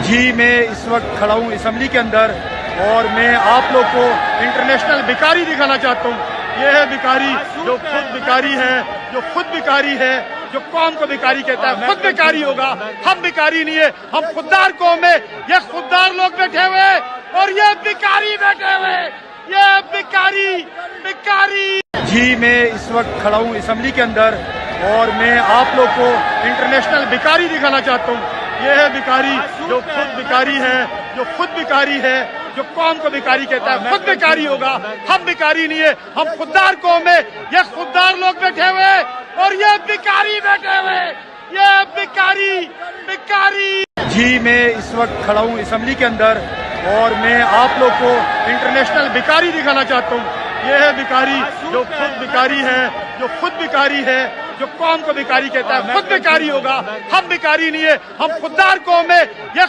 جی میں اس وقت کھڑا ہوں اسمبلی کے اندر اور میں آپ لوگ کو انٹرنیشنل بھکاری دکھانا چاہتا ہوں. یہ ہے بھکاری جو خود بھکاری ہے، جو خود بھکاری ہے، جو قوم کو بھکاری کہتا ہے خود بھکاری ہوگا. ہم بھکاری نہیں ہے، ہم خوددار قوم ہے. یہ خوددار لوگ بیٹھے ہوئے اور یہ بھکاری بیٹھے ہوئے. یہ بھکاری بھکاری. جی میں اس وقت کھڑا ہوں اسمبلی کے اندر اور میں آپ لوگ کو انٹرنیشنل بھکاری دکھانا چاہتا ہوں. یہ ہے بھکاری جو خود بھکاری ہے، جو خود بھکاری ہے، جو قوم کو بھکاری کہتا ہے خود بھکاری ہوگا. ہم بھکاری نہیں ہے، ہم خوددار قوم ہے. یہ خوددار لوگ بیٹھے ہوئے اور یہ بھکاری بیٹھے ہوئے. یہ بھکاری بھکاری. جی میں اس وقت کھڑا ہوں اسمبلی کے اندر اور میں آپ لوگ کو انٹرنیشنل بھکاری دکھانا چاہتا ہوں. یہ ہے بھکاری جو خود بھکاری ہے، جو خود بھکاری ہے، جو قوم کو بھکاری کہتا ہے خود بھکاری ہوگا. ہم بھکاری نہیں ہے، ہم خوددار قوم ہے. یہ